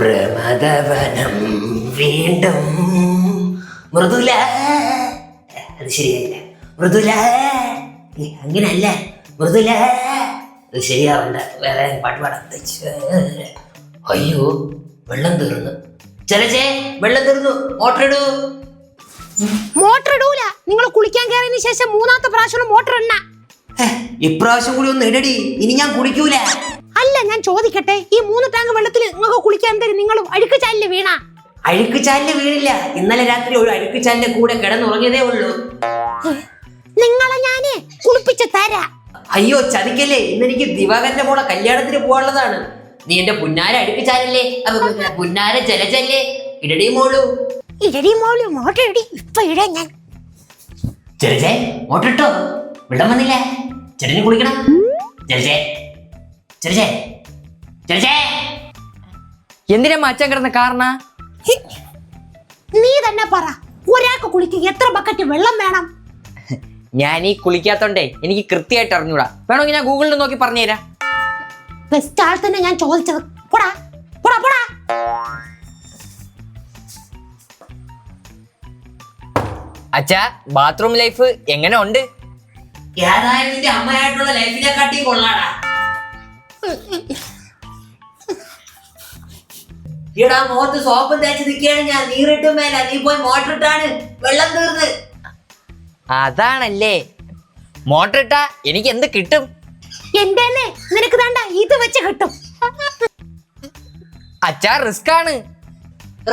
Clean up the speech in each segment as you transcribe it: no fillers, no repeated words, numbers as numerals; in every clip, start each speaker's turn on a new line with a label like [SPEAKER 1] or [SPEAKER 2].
[SPEAKER 1] പ്രമദവനം വീണ്ടും മൃദുല. അത് ശരിയായില്ല. മൃദുല അങ്ങനല്ല, മൃദുല. അത് ശരിയാവണ്ട. വേറെ പാട്ട് പാടാം. അയ്യോ, വെള്ളം തീർന്നു. ചലച്ചേ, വെള്ളം തീർന്നു. മോട്ടർ ഇടൂ.
[SPEAKER 2] മോട്ടർ ഇടൂല. നിങ്ങൾ കുളിക്കാൻ കയറിയതിനു ശേഷം മൂന്നാമത്തെ പ്രാവശ്യം മോട്ടർ ഇടണ.
[SPEAKER 1] ഇപ്രാവശ്യം കൂടി ഒന്ന് ഇടടി. ഇനി ഞാൻ കുളിക്കൂല.
[SPEAKER 2] അല്ല, ഞാൻ ചോദിക്കട്ടെ, ഈ 3 ടാങ്ക് വെള്ളത്തിൽ നിങ്ങൾക്ക് കുളിക്കാൻ തരും നിങ്ങൾ അഴുക്ക് ചാലില് വീണ?
[SPEAKER 1] അഴുക്ക് ചാലില് വീണില്ല. ഇന്നലെ രാത്രി ഒരു അഴുക്ക് ചാലിന്റെ കൂടെ കിടന്നുറങ്ങിയതേ ഉള്ളൂ.
[SPEAKER 2] നിങ്ങളെ ഞാന് കുളിപ്പിച്ച് തരാ.
[SPEAKER 1] അയ്യോ ചതിക്കല്ലേ. ഇന്നെനിക്ക് ദിവാകരന്റെ മോളെ കല്യാണത്തിന് പോകാനുള്ളതാണ്. നീ എന്റെ പുന്നാര അഴുക്ക് ചാലല്ലേ, പുന്നാര ജലജല്ലേ. ഇടടി മോളു.
[SPEAKER 2] ഇടടി മോളു. മോട്ടർ ഇടി. ഇപ്പൊ ഇടാ ഞാൻ.
[SPEAKER 1] ജലജേ, മോട്ടർ ഇട്ടോ? വെള്ളം വന്നില്ല. ചേട്ടന് കുളിക്കണം. ജലജേ, ജലജേ, ജലജേ.
[SPEAKER 3] എന്തിനാ അച്ഛൻ കിടന്ന കാരണ?
[SPEAKER 2] നീ തന്നെ പറ, ഒരാൾക്ക് കുളിക്കാൻ എത്ര ബക്കറ്റ് വെള്ളം വേണം?
[SPEAKER 3] ഞാൻ ഈ കുളിക്കാത്തോണ്ടേ എനിക്ക് കൃത്യമായിട്ട് അറിഞ്ഞൂടാ. വേണമെങ്കിൽ ഞാൻ ഗൂഗിളിൽ നോക്കി പറഞ്ഞുതരാം.
[SPEAKER 2] ബെസ്റ്റ് ആൾ തന്നെ ഞാൻ ചോദിച്ചത്. പോടാ പോടാ പോടാ.
[SPEAKER 3] അച്ഛാ, ബാത്റൂം ലൈഫ് എങ്ങനെ ഉണ്ട്?
[SPEAKER 1] ഏതായാലും നിന്റെ അമ്മയായിട്ടുള്ള ലൈഫിനെ കാട്ടി കൊള്ളാടാ. ഈടാ മുഖത്ത് സോപ്പ് തേച്ച് നിൽക്കുകയാണ് ഞാൻ. നീറിട്ടും മേല. നീ പോയി മോട്ടർ ഇട്ടാണ് വെള്ളം തീർന്ന്.
[SPEAKER 3] അതാണല്ലേ. മോട്ടർ ഇട്ടാ എനിക്ക് എന്ത് കിട്ടും?
[SPEAKER 2] എന്റെ നിനക്ക് വേണ്ട ഇത് വെച്ച് കിട്ടും.
[SPEAKER 3] അച്ഛാ, റിസ്ക് ആണ്.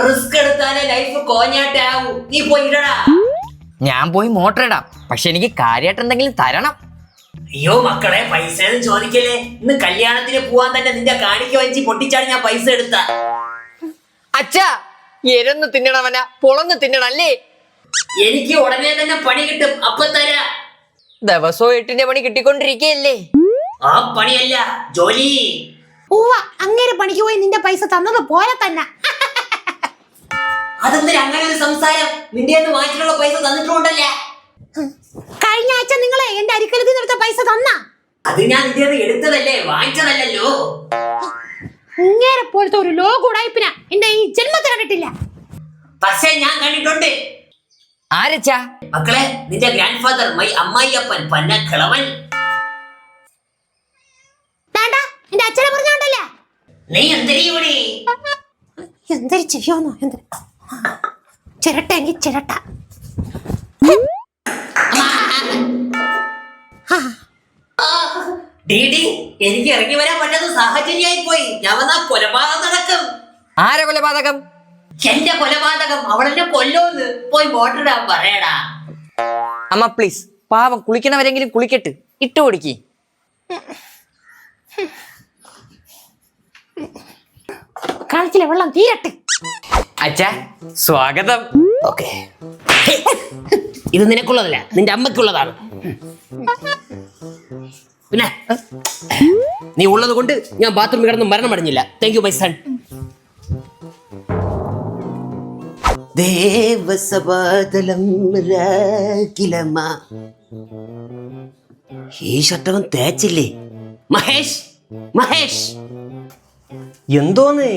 [SPEAKER 1] റിസ്ക് എടുത്താലേ ലൈഫ് കോഞ്ഞാട്ടാവൂ. നീ പോയി ഇടടാ.
[SPEAKER 3] ഞാൻ പോയി മോട്ടർ ഇടാം, പക്ഷെ എനിക്ക് കാര്യമായിട്ട് എന്തെങ്കിലും തരണം.
[SPEAKER 1] അയ്യോ മക്കളെ, പൈസ ഒന്നും ചോദിക്കല്ലേ. ഇന്ന് കല്യാണത്തിന് പോവാൻ തന്നെ നിന്റെ കാണിക്ക വഞ്ചി പൊട്ടിച്ചാണ് ഞാൻ പൈസ എടുത്ത.
[SPEAKER 3] അച്ഛാ, എരന്ന് തിന്നണവന പൊളന്ന് തിന്നണല്ലേ.
[SPEAKER 1] എനിക്ക് ഉടനെ തന്നെ പണി കിട്ടും. അപ്പൊ തരാ.
[SPEAKER 3] ദിവസവും 8ന്റെ പണി കിട്ടിക്കൊണ്ടിരിക്കുകയല്ലേ.
[SPEAKER 1] ആ പണിയല്ല, ജോലി.
[SPEAKER 2] ഉവ്വ, അങ്ങനെ പണിക്ക് പോയി നിന്റെ പൈസ തന്നത് പോലെ തന്നെ.
[SPEAKER 1] അതെന്തിനാ അങ്ങനെ ഒരു സംസാരം? നിന്റെ വാങ്ങിച്ചിട്ടുള്ള പൈസ തന്നിട്ടുണ്ടല്ല.
[SPEAKER 2] കഴിഞ്ഞ ആഴ്ച നിങ്ങളെ എന്റെ അരിക്കലത്തിൽ നിന്നെടുത്ത പൈസ തന്ന.
[SPEAKER 1] അത് ഞാൻ നിന്റെ എടുത്തതല്ലേ, വാങ്ങിച്ചതല്ലോ.
[SPEAKER 2] ഇങ്ങനെ പോലത്തെ ഒരു ലോക ഉടായ്പിന എന്റെ ഈ ജന്മത്തിൽ കണ്ടിട്ടില്ല.
[SPEAKER 1] പക്ഷേ ഞാൻ കണ്ടിട്ടുണ്ട്.
[SPEAKER 3] ആരച്ചാ?
[SPEAKER 1] മക്കളെ, നിന്റെ ഗ്രാൻഡ് ഫാദർ, മൈ അമ്മായിയപ്പൻ പന്ന കിളവൻ.
[SPEAKER 2] എന്റെ അച്ഛനെ പറഞ്ഞോണ്ടല്ലേ.
[SPEAKER 1] നീ എന്തിനീ ഇവിടെ?
[SPEAKER 2] എന്തൊരു ചെയ്യുമെന്നോ. എന്ത് ചിരട്ട, എനിക്ക് ചിരട്ട.
[SPEAKER 1] എനിക്ക് ഇറങ്ങി വരാൻ പറ്റാത്ത സാഹചര്യമായി പോയി. ഞാൻ വന്നാ കൊലപാതകം നടക്കും.
[SPEAKER 3] ആരെ കൊലപാതകം?
[SPEAKER 1] എന്റെ കൊലപാതകം. അവളെന്നെ കൊല്ലോന്ന്. പോയി മോട്ടർ ഇടാൻ പറയടാ.
[SPEAKER 3] അമ്മ പ്ലീസ്, പാവം കുളിക്കണവരെങ്കിലും കുളിക്കട്ട്. ഇട്ട് കൊടുക്കി.
[SPEAKER 2] കാണിച്ചില്ല, വെള്ളം തീരട്ടെ.
[SPEAKER 3] അച്ഛാ, സ്വാഗതം.
[SPEAKER 1] ഓക്കെ, ഇത് നിനക്കുള്ളതല്ല, നിന്റെ അമ്മക്കുള്ളതാണ്. പിന്നെ നീ ഉള്ളത് കൊണ്ട് ഞാൻ ബാത്റൂമിൽ കിടന്ന് മരണമടഞ്ഞില്ല. Thank you my son. ദേവസഭാതലം രാഗിലമ. ഈ ഷട്ടവൻ തേച്ചില്ലേ? മഹേഷ്, മഹേഷ്,
[SPEAKER 4] എന്തോന്ന്?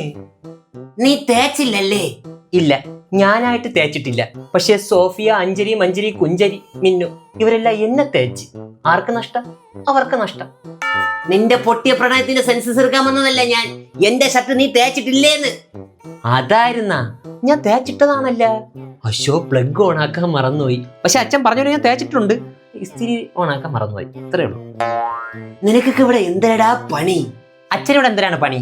[SPEAKER 1] നീ തേച്ചില്ലല്ലേ?
[SPEAKER 4] ഇല്ല, ഞാനായിട്ട് തേച്ചിട്ടില്ല. പക്ഷെ സോഫിയ, അഞ്ജലി, മഞ്ജരി, കുഞ്ചരി, മിന്നു ഇവരെല്ലാം എന്നെ തേച്ച്. ആർക്ക് നഷ്ടം? അവർക്ക് നഷ്ടം.
[SPEAKER 1] നിന്റെ പൊട്ടിയ പ്രണയത്തിന്റെ സെൻസസ് എടുക്കാൻ വന്നതല്ല ഞാൻ. എന്റെ ഷർട്ട് നീ തേച്ചിട്ടില്ലേന്ന്.
[SPEAKER 4] അതായിരുന്നാ? ഞാൻ തേച്ചിട്ടതാണല്ല. അശോ, പ്ലഗ് ഓണാക്കാൻ മറന്നുപോയി. പക്ഷെ അച്ഛൻ പറഞ്ഞോളൂ, ഞാൻ തേച്ചിട്ടുണ്ട്. ഇസ്തിരി ഓണാക്കാൻ മറന്നുപോയി. ഇത്രേ ഉള്ളൂ.
[SPEAKER 1] നിനക്കൊക്കെ ഇവിടെ എന്തിനടാ പണി?
[SPEAKER 4] അച്ഛനോട് എന്തിനാണ് പണി?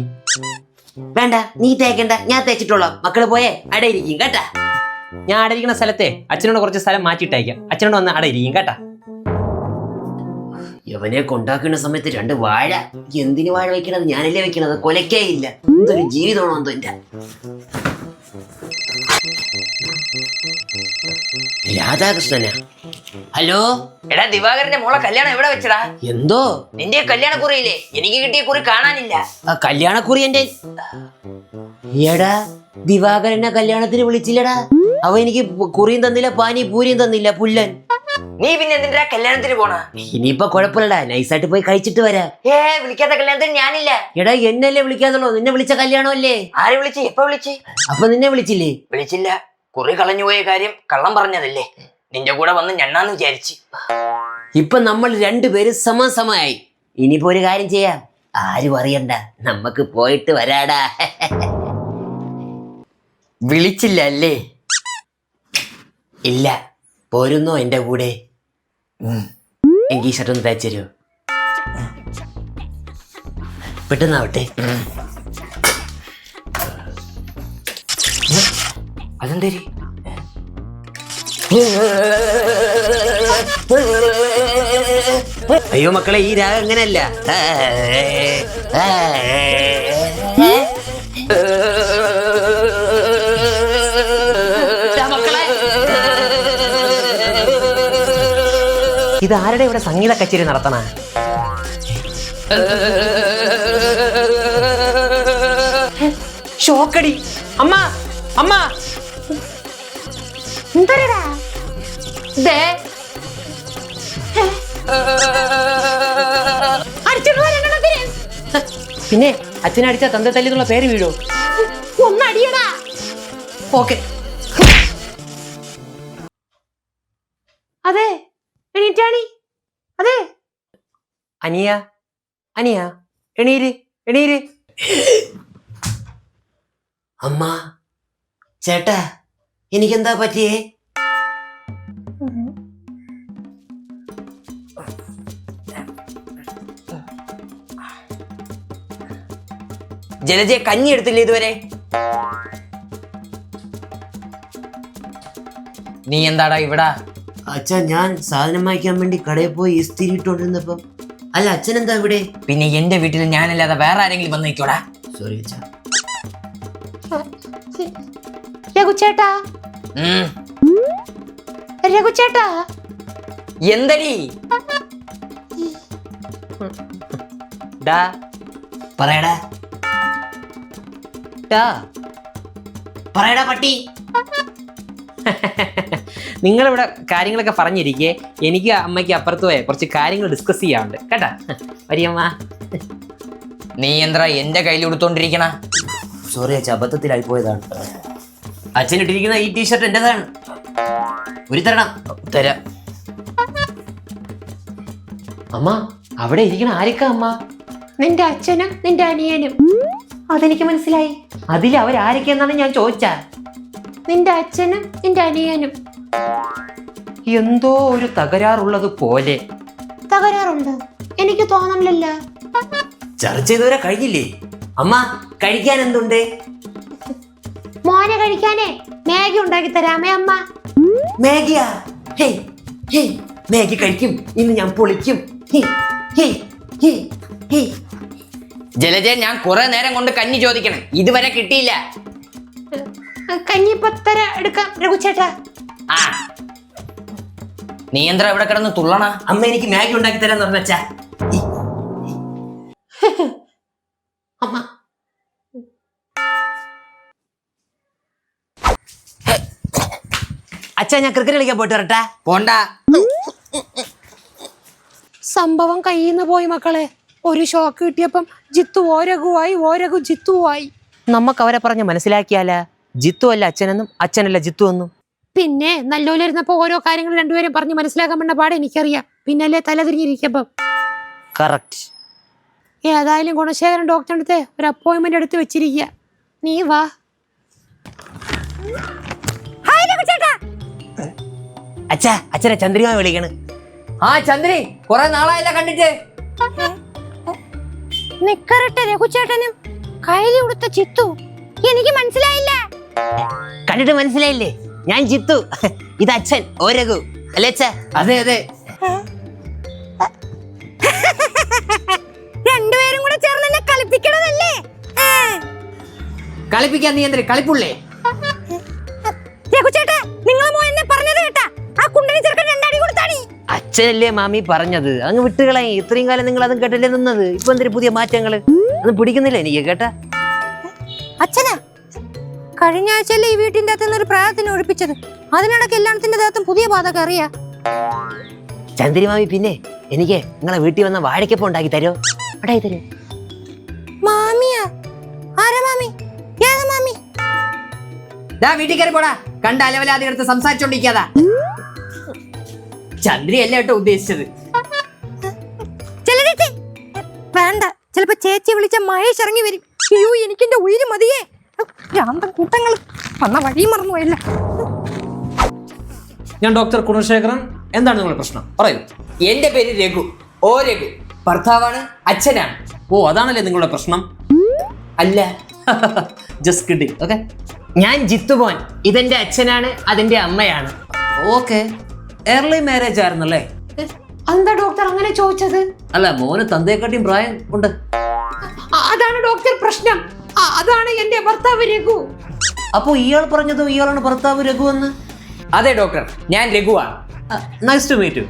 [SPEAKER 1] വേണ്ട, നീ തേക്കണ്ട, ഞാൻ തേച്ചിട്ടോളാം. മക്കള് പോയേ അടയിരിക്കും കേട്ടാ.
[SPEAKER 4] ഞാൻ അടയിരിക്കുന്ന സ്ഥലത്തെ അച്ഛനോട് കുറച്ച് സ്ഥലം മാറ്റിയിട്ടയക്കാം. അച്ഛനോട് വന്ന് അടയിരിക്കും കേട്ടാ.
[SPEAKER 1] യവനെ കൊണ്ടാക്കുന്ന സമയത്ത് 2 വാഴ. എന്തിനു വാഴ വെക്കണത്? ഞാനല്ലേ വെക്കണത്. കൊലക്കേ ഇല്ല. എന്തൊരു ജീവിതമാണോ എന്തോ എന്റെ. രാധാകൃഷ്ണനാ? ഹലോ.
[SPEAKER 3] എടാ ദിവാകരന്റെ മോളെ കല്യാണം എവിടെ വെച്ചടാ?
[SPEAKER 1] എന്തോ?
[SPEAKER 3] നിന്റെ കല്യാണക്കുറിയില്ലേ? എനിക്ക് കിട്ടിയ കുറി കാണാനില്ല.
[SPEAKER 1] ആ കല്യാണക്കുറി എന്റെ. എടാ, ദിവാകരനെ കല്യാണത്തിന് വിളിച്ചില്ലടാ. അവ എനിക്ക് കുറിയും തന്നില്ല, പാനി പൂരിയും തന്നില്ല. പുല്ലൻ.
[SPEAKER 3] നീ പിന്നെ എന്തിനാ കല്യാണത്തിന് പോണ?
[SPEAKER 1] ഇനിയിപ്പൊ കുഴപ്പമില്ലടാ, നൈസായിട്ട് പോയി കഴിച്ചിട്ട് വരാം.
[SPEAKER 3] വിളിക്കാത്ത കല്യാണത്തിന് ഞാനില്ല.
[SPEAKER 1] എടാ എന്നല്ലേ വിളിക്കാതുള്ളൂ, നിന്നെ വിളിച്ച കല്യാണമല്ലേ.
[SPEAKER 3] ആരെ വിളിച്ച്? എപ്പ വിളിച്ച്?
[SPEAKER 1] അപ്പൊ നിന്നെ വിളിച്ചില്ലേ?
[SPEAKER 3] വിളിച്ചില്ല. കുറി കളഞ്ഞു പോയ കാര്യം കള്ളം പറഞ്ഞതല്ലേ, നിന്റെ കൂടെ വന്ന് ഞണ്ണാന്ന് വിചാരിച്ച്.
[SPEAKER 1] ഇപ്പൊ നമ്മൾ രണ്ടുപേരും സമസമയായി. ഇനിയിപ്പോ ഒരു കാര്യം ചെയ്യാം, ആരും അറിയണ്ട, നമുക്ക് പോയിട്ട് വരാടാ.
[SPEAKER 3] വിളിച്ചില്ല അല്ലേ?
[SPEAKER 1] ഇല്ല. പോരുന്നോ എന്റെ കൂടെ? എനിക്ക് ഈ ഷർട്ട് ഒന്ന് തയ്ച്ചു തരുമോ? പെട്ടെന്നാവട്ടെ.
[SPEAKER 3] അതെന്തേ?
[SPEAKER 1] അയ്യോ മക്കളെ, ഈ രാഗം എങ്ങനെയല്ല.
[SPEAKER 4] ഇതാരുടെ ഇവിടെ സംഗീത കച്ചേരി നടത്തണ? ഷോക്കടി. അമ്മ അമ്മ
[SPEAKER 2] എന്തരടാ അടിച്ചിട്ട് വരണത്തിന്?
[SPEAKER 4] പിന്നെ അച്ഛനടിച്ച തന്ത തല്ലിന്നുള്ള പേര് വീഴോ?
[SPEAKER 2] ഒന്നടിയടാ.
[SPEAKER 4] ഓക്കെ.
[SPEAKER 2] അതെ എണീറ്റാണി. അതെ
[SPEAKER 4] അനിയ അനിയ എണീര് എണീര്.
[SPEAKER 1] അമ്മ, ചേട്ടാ, എനിക്കെന്താ പറ്റിയേ?
[SPEAKER 3] ജലജയെ കഞ്ഞി എടുത്തില്ലേ ഇതുവരെ? നീ എന്താടാ ഇവിടെ?
[SPEAKER 1] അച്ഛാ, ഞാൻ സാധനം വാങ്ങിക്കാൻ വേണ്ടി കടയിൽ പോയി ഇസ്തിരി ഇട്ടോണ്ടിരുന്നപ്പം. അല്ല, അച്ഛൻ എന്താ ഇവിടെ?
[SPEAKER 3] പിന്നെ എന്റെ വീട്ടിൽ ഞാനല്ലാതെ വേറെ ആരെങ്കിലും വന്ന് നിൽക്കോടാ?
[SPEAKER 1] സോറി അച്ഛാ.
[SPEAKER 2] രഘുചേട്ടാ, രഘുചേട്ടാ.
[SPEAKER 3] എന്തടി?
[SPEAKER 4] ഡാ
[SPEAKER 1] പറയടാ,
[SPEAKER 4] ഡാ.
[SPEAKER 1] പറയടാ പട്ടി.
[SPEAKER 4] നിങ്ങളിവിടെ കാര്യങ്ങളൊക്കെ പറഞ്ഞിരിക്കെ എനിക്ക് അമ്മയ്ക്ക് അപ്പുറത്ത് പോയ കുറച്ച് കാര്യങ്ങൾ ഡിസ്കസ് ചെയ്യാറുണ്ട് കേട്ടാ. വരിയമ്മ.
[SPEAKER 3] നീ എന്താ എന്റെ കയ്യിൽ കൊടുത്തോണ്ടിരിക്കണ?
[SPEAKER 1] സോറി അച്ഛാ, അബദ്ധത്തിലായി പോയതാണ്. അച്ഛൻ ഇട്ടിരിക്കുന്ന ഈ ടീഷർട്ട് എന്റേതാണ്. ഒരു തരണം.
[SPEAKER 3] തരാം.
[SPEAKER 4] അമ്മ, അവിടെ ഇരിക്കണ ആരിക്കാ അമ്മ?
[SPEAKER 2] നിന്റെ അച്ഛനും നിന്റെ അനിയനും. അതെനിക്ക് മനസ്സിലായി.
[SPEAKER 4] അതിൽ അവരാരൊക്കെയെന്നാണ് ഞാൻ ചോദിച്ചാ.
[SPEAKER 2] നിന്റെ അച്ഛനും നിന്റെ അനിയനും.
[SPEAKER 4] എന്തോ ഒരു തകരാറുള്ളത് പോലെ.
[SPEAKER 2] തകരാറുണ്ട്? എനിക്ക് തോന്നണില്ല.
[SPEAKER 1] ചർച്ച ചെയ്തവരെ കഴിഞ്ഞില്ലേ? അമ്മ, കഴിക്കാൻ എന്തുണ്ട്?
[SPEAKER 2] മോനെ കഴിക്കാനേ മാഗി ഉണ്ടാക്കി തരാമേ അമ്മ.
[SPEAKER 1] മാഗിയാ? ഹേയ് ഹേയ്, മാഗി കഴിക്കും, ഇന്ന് ഞാൻ പൊളിക്കും. Hey hey hey hey.
[SPEAKER 3] ജലജയെ ഞാൻ കുറെ നേരം കൊണ്ട് കഞ്ഞി ചോദിക്കണം, ഇതുവരെ കിട്ടിയില്ല.
[SPEAKER 2] കഞ്ഞിപ്പത്തര എടുക്കാം രഘുചേട്ടാ.
[SPEAKER 3] ആ, നീ എന്താ ഇവിടെ കിടന്ന് തുള്ളണ?
[SPEAKER 1] അമ്മ, എനിക്ക് മാഗി ഉണ്ടാക്കി തരാന്ന് പറഞ്ഞച്ചാ.
[SPEAKER 2] അമ്മ,
[SPEAKER 1] അച്ഛാ, ഞാൻ ക്രിക്കറ്റ് കളിക്കാൻ പോയിട്ട് വരട്ടെ.
[SPEAKER 3] പോണ്ട.
[SPEAKER 2] സംഭവം കയ്യിൽ നിന്ന് പോയി മക്കളെ. ഒരു ഷോക്ക് കിട്ടിയപ്പം ജിത്തു ഓരഘുവായി, ഓരഘു ജിത്തുവായി.
[SPEAKER 4] നമുക്ക് അവരെ പറഞ്ഞ് മനസ്സിലാക്കിയാല ജിത്തു അല്ല അച്ഛനെന്നും അച്ഛനല്ല ജിത്തു എന്നും.
[SPEAKER 2] പിന്നെ നല്ലോലിരുന്നപ്പോ ഓരോ കാര്യങ്ങൾ രണ്ടുപേരും പറഞ്ഞ് മനസ്സിലാക്കാൻ വേണ്ട പാടെ എനിക്കറിയാം. പിന്നല്ലേ തല തിരിഞ്ഞിരിക്കപ്പം.
[SPEAKER 4] കറക്റ്റ്.
[SPEAKER 2] ഏതായാലും ഗുണശേഖരൻ ഡോക്ടറിന്റെ അടുത്ത് ഒരു അപ്പോയിന്റ്മെന്റ് എടുത്ത് വെച്ചിരിക്കുക. നീ വാ.
[SPEAKER 1] അച്ഛാ, അച്ഛനെ ചന്ദ്രിക വിളിക്കണ്.
[SPEAKER 3] ആ ചന്ദ്രി, കുറെ നാളായില്ല കണ്ടിട്ട്.
[SPEAKER 2] നിക്കറട്ടെ രഘുചേട്ടനും കൈലി കൊടുത്ത ചിത്തു. എനിക്ക് മനസ്സിലായില്ല.
[SPEAKER 1] കണ്ടിട്ട് മനസ്സിലായില്ലേ? ഞാൻ ജിത്തു, ഇത് അച്ഛൻ ഓരഘു അല്ലേ അച്ഛാ?
[SPEAKER 3] അതെ അതെ.
[SPEAKER 2] രണ്ടുപേരും കൂടെ ചേർന്ന് എന്നെ കളിപ്പിക്കണതല്ലേ?
[SPEAKER 3] കളിപ്പിക്കാൻ നീ എന്തിനാ കളിപ്പുള്ളേ?
[SPEAKER 2] രഘുചേട്ടാ, നിങ്ങൾ എന്നെ പറഞ്ഞത് കേട്ടാ? ആ കുണ്ടനി ചെറുക്കൻ രണ്ടടി കൊടുത്താണി.
[SPEAKER 1] അച്ഛനല്ലേ മാമി പറഞ്ഞത്, അങ്ങ് വിട്ടുകളയും. ഇത്രയും കാലം നിങ്ങൾ അതും കേട്ടല്ലേ നിന്നത്. ഇപ്പൊ എന്തൊരു പുതിയ മാറ്റങ്ങള് ഒന്നും പിടിക്കുന്നില്ല എനിക്ക് കേട്ടാ.
[SPEAKER 2] അച്ഛനാ, കഴിഞ്ഞ ആഴ്ചയല്ലേ ഈ വീട്ടിന്റെ അകത്തുനിന്ന് ഒരു പ്രായത്തിന് ഒഴിപ്പിച്ചത്. അതിനിടയ്ക്ക് എല്ലാത്തിന്റെ ദേഹത്തും പുതിയ ബാധ കയറിയാ.
[SPEAKER 1] ചന്ദ്രിമാമി പിന്നെ എനിക്ക് നിങ്ങളെ വീട്ടിൽ വന്ന വാഴയ്ക്കപ്പം ഉണ്ടാക്കി തരോ? ഉണ്ടാക്കി തരോ?
[SPEAKER 2] മാമിയാ? ആരാ മാമി? ഏതാ മാമി?
[SPEAKER 1] വീട്ടിൽ കയറി പോടാ. കണ്ട അലവലാതെ എടുത്ത് സംസാരിച്ചോണ്ടിരിക്കാതാ. ചന്ദ്രിയല്ല കേട്ടോ ഉദ്ദേശിച്ചത്.
[SPEAKER 2] വേണ്ട, ചിലപ്പോ ചേച്ചി വിളിച്ച മഹേഷ് ഇറങ്ങി വരും. അയ്യോ, എനിക്കെന്റെ ഉയിര് മതിയേ. രാന്തൻ കൂട്ടങ്ങൾ വന്ന വഴി മറന്നുപോയല്ല.
[SPEAKER 4] ഞാൻ ഡോക്ടർ കുണശേഖരൻ. എന്താണ് നിങ്ങളുടെ പ്രശ്നം? പറയൂ.
[SPEAKER 3] എന്റെ പേര് രഘു. ഓ രഘു. ഭർത്താവാണ്, അച്ഛനാണ്.
[SPEAKER 4] ഓ, അതാണല്ലേ നിങ്ങളുടെ പ്രശ്നം?
[SPEAKER 3] അല്ല,
[SPEAKER 4] ജസ്റ്റ് കിഡിങ്. ഓക്കെ.
[SPEAKER 1] ഞാൻ ജിത്തുമോൻ. ഇതെന്റെ അച്ഛനാണ്, അതിന്റെ അമ്മയാണ്.
[SPEAKER 4] ഓക്കെ. എയർലി മാരേജ് ആയിരുന്നല്ലേ?
[SPEAKER 2] എന്താ ഡോക്ടർ അങ്ങനെ ചോദിച്ചത്?
[SPEAKER 4] അല്ല, മോന് തന്തയെക്കാട്ടിയും പ്രായം ഉണ്ട്.
[SPEAKER 2] അതാണ് ഡോക്ടർ പ്രശ്നം. അതാണ് എന്റെ ഭർത്താവ് രഘു.
[SPEAKER 4] അപ്പൊ ഇയാൾ പറഞ്ഞത് ഇയാളാണ് ഭർത്താവ് രഘു എന്ന്?
[SPEAKER 3] അതെ ഡോക്ടർ, ഞാൻ രഘുവാണ്.
[SPEAKER 4] Nice to meet you.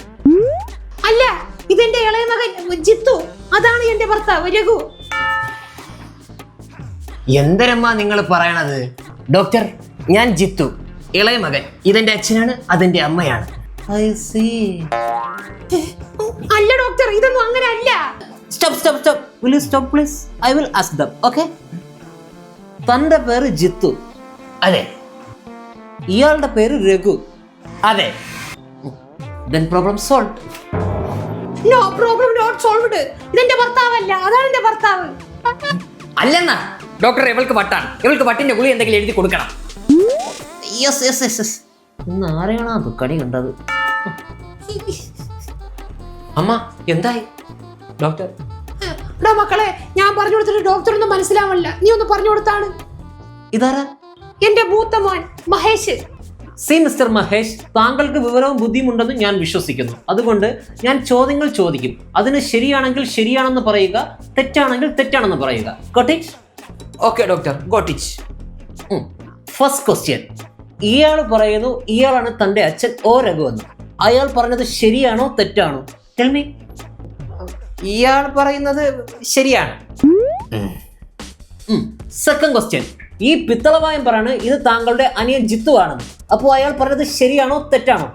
[SPEAKER 2] അല്ല, ഇതെന്റെ ഇളയ മകൻ ജിത്തു. അതാണ് എന്റെ ഭർത്താവ് രഘു.
[SPEAKER 1] എന്തരമ്മ നിങ്ങൾ പറയണത്? ഡോക്ടർ, ഞാൻ ജിത്തു, ഇളയ മകൻ. ഇതെന്റെ അച്ഛനാണ്, അതിന്റെ അമ്മയാണ്.
[SPEAKER 4] I see.
[SPEAKER 2] അല്ല ഡോക്ടർ, ഇതൊന്നും അങ്ങനെ അല്ല.
[SPEAKER 4] Stop. Will you stop please? I will ask them. Okay. തന്റെ പേര് ജിത്തു.
[SPEAKER 1] അതെ.
[SPEAKER 4] ഇയാളുടെ പേര് രഘു.
[SPEAKER 1] അതെ.
[SPEAKER 4] Then problem solved.
[SPEAKER 2] No problem not solved. ഇതെന്റെ ഭർത്താവല്ല, അതാണ് എന്റെ ഭർത്താവ്.
[SPEAKER 3] അല്ലെന്നാ ഡോക്ടർ, ഇവൾക്ക് വട്ടാണ്. ഇവൾക്ക് വട്ടിന്റെ ഗുളി എന്തെങ്കിലും എഴുതി കൊടുക്കണം.
[SPEAKER 4] യെസ്. ഇന്ന് ആരെയാണോ അത് കണി കണ്ടത്? അമ്മ, എന്തായി? ഡോക്ടർ.
[SPEAKER 2] എടാ മക്കളെ, ഞാൻ പറഞ്ഞു കൊടുത്തിട്ട് ഡോക്ടറൊന്നും മനസ്സിലാവില്ല. നീ ഒന്ന് പറഞ്ഞു കൊടുത്താണ്.
[SPEAKER 4] ഇതാരാ?
[SPEAKER 2] എന്റെ മൂത്ത മോൻ മഹേഷ്.
[SPEAKER 4] സി മിസ്റ്റർ മഹേഷ്, താങ്കൾക്ക് വിവരവും ബുദ്ധിയും ഉണ്ടെന്ന് ഞാൻ വിശ്വസിക്കുന്നു. അതുകൊണ്ട് ഞാൻ ചോദ്യങ്ങൾ ചോദിക്കും. അതിന് ശരിയാണെങ്കിൽ ശരിയാണെന്ന് പറയുക, തെറ്റാണെങ്കിൽ തെറ്റാണെന്ന് പറയുക. Got it?
[SPEAKER 3] Okay doctor, got it.
[SPEAKER 4] First question. ഇയാൾ പറയുന്നു ഇയാളാണ് തന്റെ അച്ഛൻ ഓ രഘു എന്ന്. അയാൾ പറഞ്ഞത് ശരിയാണോ തെറ്റാണോ? Tell me.
[SPEAKER 1] ഇയാൾ പറയുന്നത് ശരിയാണ്.
[SPEAKER 4] Second question. ഈ പിത്തളവായം പറയാണ് ഇത് താങ്കളുടെ അനിയൻ ജിത്തു ആണെന്ന്. അപ്പോൾ അയാൾ പറഞ്ഞത് ശരിയാണോ തെറ്റാണോ?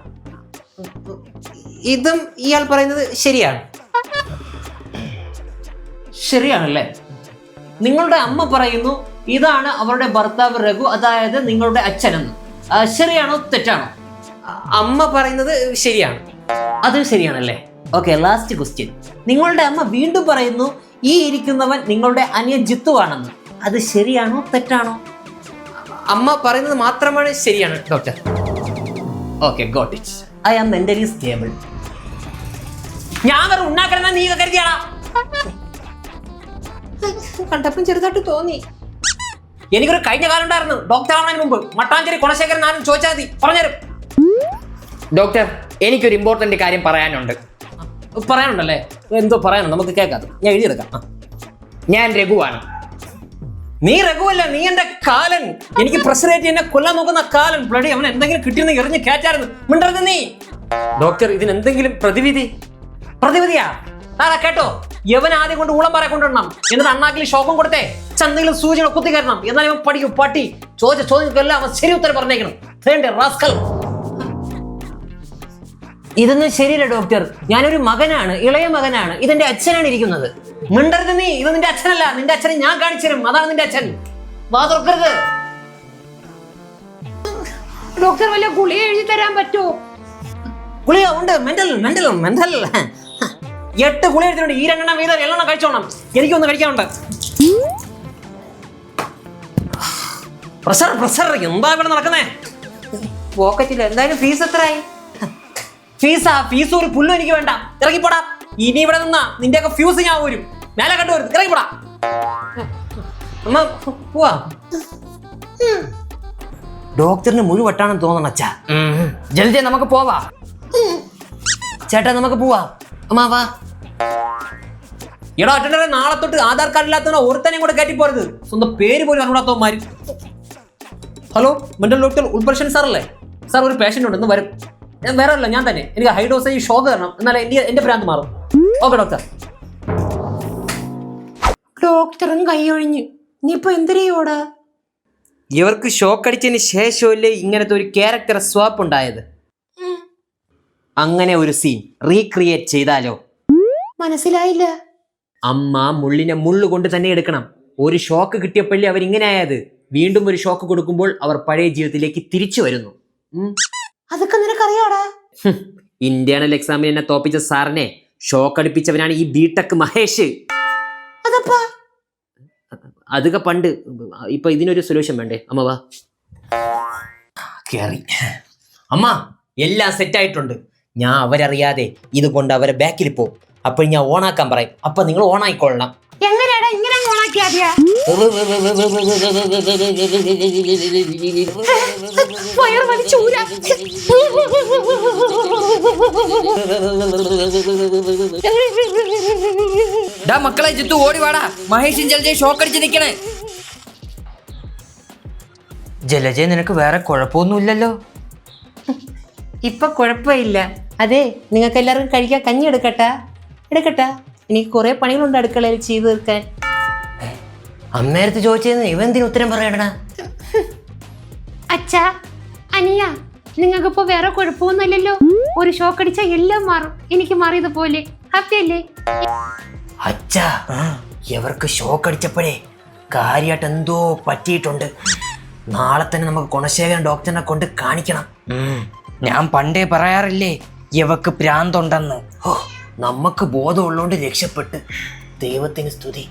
[SPEAKER 1] ഇതും ഇയാൾ പറയുന്നത് ശരിയാണ്.
[SPEAKER 4] ശരിയാണല്ലേ? നിങ്ങളുടെ അമ്മ പറയുന്നു ഇതാണ് അവരുടെ ഭർത്താവ് രഘു, അതായത് നിങ്ങളുടെ അച്ഛനെന്ന്. ശരിയാണോ തെറ്റാണോ?
[SPEAKER 1] അമ്മ പറയുന്നത് ശരിയാണ്.
[SPEAKER 4] അത് ശരിയാണല്ലേ? ഓക്കെ. Last question. നിങ്ങളുടെ അമ്മ വീണ്ടും പറയുന്നു ഈ ഇരിക്കുന്നവൻ നിങ്ങളുടെ അനിയൻ ജിത്തു ആണെന്ന്. അത് ശരിയാണോ തെറ്റാണോ?
[SPEAKER 1] അമ്മ പറയുന്നത് മാത്രമാണ് ശരിയാണ് doctor.
[SPEAKER 4] Okay, got it. I am mentally stable.
[SPEAKER 1] ഞാൻ വേറെ ഉണ്ടാക്കണമെന്ന് നീ കരുതിയാടാ?
[SPEAKER 2] കണ്ടപ്പം ചെറുതായിട്ട് തോന്നി.
[SPEAKER 1] എനിക്കൊരു കഴിഞ്ഞ കാലം ഉണ്ടായിരുന്നു. ഡോക്ടർ ആവുന്നതിന് മുമ്പ് മട്ടാഞ്ചേരി കുണശേഖരൻ ആരും ചോദിച്ചാൽ മതി, പറഞ്ഞുതരും.
[SPEAKER 3] ഡോക്ടർ, എനിക്കൊരു ഇമ്പോർട്ടന്റ് കാര്യം പറയാനുണ്ട്.
[SPEAKER 4] പറയാനുണ്ടല്ലേ? എന്തോ പറയാനുണ്ട്, നമുക്ക് കേൾക്കാം. ഞാൻ എഴുതിയെടുക്കാം.
[SPEAKER 3] ഞാൻ രഘുവാണ്.
[SPEAKER 1] നീ രഘുവല്ല, നീ എന്റെ കാലൻ. എനിക്ക് പ്രഷറേറ്റ് എന്നെ കൊല്ലാൻ നോക്കുന്ന കാലൻ. ബ്ലഡി, അവൻ എന്തെങ്കിലും കിട്ടിയെന്ന് എറിഞ്ഞ് കയറ്റായിരുന്നു. മിണ്ടരുത് നീ. ഡോക്ടർ, ഇതിന് എന്തെങ്കിലും പ്രതിവിധിയാ? ആരാ കേട്ടോ? യവൻ ആദ്യം കൊണ്ട് ഊളം പറയാൻ കൊണ്ടിടണം. എന്നിട്ട് അണ്ണാക്കിൽ ശോകം കൊടുത്തേ ചന്തെങ്കിലും സൂചന കുത്തി കയറണം. എന്നാലും ഇവൻ പഠിക്കും. പട്ടി ചോദിച്ച ചോദ്യങ്ങൾക്കെല്ലാം അവൻ ശരി ഉത്തരം പറഞ്ഞേക്കണം. റാസ്കൽ. ഇതൊന്നും ശരിയല്ല ഡോക്ടർ. ഞാനൊരു മകനാണ്, ഇളയ മകനാണ്. ഇതെന്റെ അച്ഛനാണ് ഇരിക്കുന്നത്. മിണ്ടരുത് നീ. ഇത് നിന്റെ അച്ഛനല്ല. നിന്റെ അച്ഛനെ ഞാൻ കാണിച്ചു തരും. അതാണ് നിന്റെ അച്ഛൻ. വാ തുറക്കരുത്.
[SPEAKER 2] ഡോക്ടർ, വല്ല ഗുളിക എഴുതി തരാൻ പറ്റുമോ?
[SPEAKER 1] ഗുളിക ഉണ്ട്. മെന്റൽ 8 ഗുളിക എടുത്തിട്ടുണ്ട്. ഈ 2 എണ്ണം വീതം 7 എണ്ണം കഴിച്ചോണം. എനിക്കൊന്ന് കഴിക്കാനുണ്ട്. പ്രഷർ എന്താ ഇവിടെ നടക്കുന്നേ? പോക്കറ്റില്ല. എന്തായാലും ഫീസ് എത്രയായി? ഫീസ് ഒരു പുല്ലും എനിക്ക് വേണ്ട. ഇറങ്ങിപ്പോടാ. ഇനി ഇവിടെ നിന്നാ നിന്റെയൊക്കെ ഫ്യൂസ് ഞാൻ ഊരും. മേലെ കണ്ടുവരും. ഇറങ്ങിപ്പോടാ. അമ്മ പോവാ. ഡോക്ടറിന് മുഴുവട്ടാണെന്ന് തോന്നണം അച്ഛാ.
[SPEAKER 3] ജൽദി നമുക്ക് പോവാ.
[SPEAKER 1] ചേട്ടാ, നമുക്ക് പോവാ. അമ്മ വാ. എടാ അറ്റൻഡറെ, നാളെ തൊട്ട് ആധാർ കാർഡ് ഇല്ലാത്തവനോ ഒരുത്തനെയും കൂടെ കയറ്റി പോരുത്. സ്വന്തം പേര് പോലും അറിഞ്ഞൂടാത്തവന്മാര്. ഹലോ, മെന്റൽ ഡോക്ടർ ഉൾപ്രഷൻ സാർ അല്ലേ? സാർ, ഒരു പേഷ്യന്റ് ഉണ്ട്, ഇന്ന് വരും. വേറെ അല്ല, ഞാൻ തന്നെ. എനിക്ക് ഹൈ ഡോസേജ് ഷോക്ക് തരണം, എന്നാലേ എന്റെ ഭ്രാന്ത് മാറും. Okay doctor.
[SPEAKER 2] ഡോക്ടറും കൈയൊഴിഞ്ഞു. നീ ഇപ്പൊ എന്തിനോടാ?
[SPEAKER 1] ഇവർക്ക് ഷോക്ക് അടിച്ചതിന് ശേഷമല്ലേ ഇങ്ങനത്തെ ഒരു ക്യാരക്ടർ സ്വാപ്പ് ഉണ്ടായത്? അങ്ങനെ ഒരു സീൻ റീക്രിയേറ്റ് ചെയ്താലോ?
[SPEAKER 2] മനസ്സിലായില്ല.
[SPEAKER 1] അമ്മ മുള്ളിനെ മുള്ളു കൊണ്ട് തന്നെ എടുക്കണം. ഒരു ഷോക്ക് കിട്ടിയപ്പോഴേ അവരിങ്ങനെ ആയത്. വീണ്ടും ഒരു ഷോക്ക് കൊടുക്കുമ്പോൾ അവർ പഴയ ജീവിതത്തിലേക്ക് തിരിച്ചു വരുന്നു.
[SPEAKER 2] അതൊക്കെ നിനക്കറിയാടാ?
[SPEAKER 1] ഇന്റേണൽ എക്സാമിന് എന്നെ തോപ്പിച്ച സാറിനെ ഷോക്ക് അടിപ്പിച്ചവനാണ് ഈ ബിടെക് മഹേഷ്.
[SPEAKER 2] അതപ്പാ
[SPEAKER 1] അതൊക്കെ പണ്ട്. ഇപ്പൊ ഇതിനൊരു സൊല്യൂഷൻ വേണ്ടേ? അമ്മ വാ. കേറി. അമ്മ എല്ലാം സെറ്റ് ആയിട്ടുണ്ട്. ഞാൻ അവരറിയാതെ ഇത് കൊണ്ട് അവരെ ബാക്കിൽ പോകും. അപ്പോൾ ഞാൻ ഓണാക്കാൻ പറയും. അപ്പൊ നിങ്ങൾ ഓണായിക്കൊള്ളണം.
[SPEAKER 2] എങ്ങനെയാടാ ഇങ്ങനെ ഓണാക്കിയാ? വയർ വലിച്ചൂരാ.
[SPEAKER 3] ഡാ മക്കളെ ജിത്തു ഓടി വാടാ, മഹേഷും ജലജയും ഷോക്ക് അടിച്ച് നിക്കണേ. ജലജ നിനക്ക് വേറെ കുഴപ്പമൊന്നുമില്ലല്ലോ?
[SPEAKER 1] ഇപ്പൊ കുഴപ്പമില്ല. അതെ, നിങ്ങൾക്ക് എല്ലാവർക്കും കഴിക്കാൻ കഞ്ഞി എടുക്കട്ടാ? എനിക്ക് കുറെ പണികളുണ്ട് അടുക്കളയിൽ ചെയ്തു തീർക്കാൻ. അന്നേരത്ത് ചോദിച്ചതിന് ഇവ എന്തിനു ഉത്തരം പറയണ?
[SPEAKER 2] അച്ഛാ, അനിയ, നിങ്ങൾക്കിപ്പോ വേറെ കുഴപ്പമൊന്നുമില്ലല്ലോ? ഒരു ഷോക്ക് അടിച്ചാൽ എല്ലാം മാറും. എനിക്ക് മാറിയതുപോലെ ഹാപ്പി അല്ലേ?
[SPEAKER 1] അച്ഛാ, ഇവർക്ക് ഷോക്ക് അടിച്ചപ്പോഴേ കാര്യമായിട്ട് എന്തോ പറ്റിയിട്ടുണ്ട്. നാളെ തന്നെ നമുക്ക് ഗുണശേഖരൻ ഡോക്ടറിനെ കൊണ്ട് കാണിക്കണം.
[SPEAKER 3] ഞാൻ പണ്ടേ പറയാറില്ലേ ഇവക്ക് പ്രാന്തുണ്ടെന്ന്.
[SPEAKER 1] നമുക്ക് ബോധമുള്ളോണ്ട് രക്ഷപ്പെട്ട്. ദൈവത്തിന് സ്തുതി.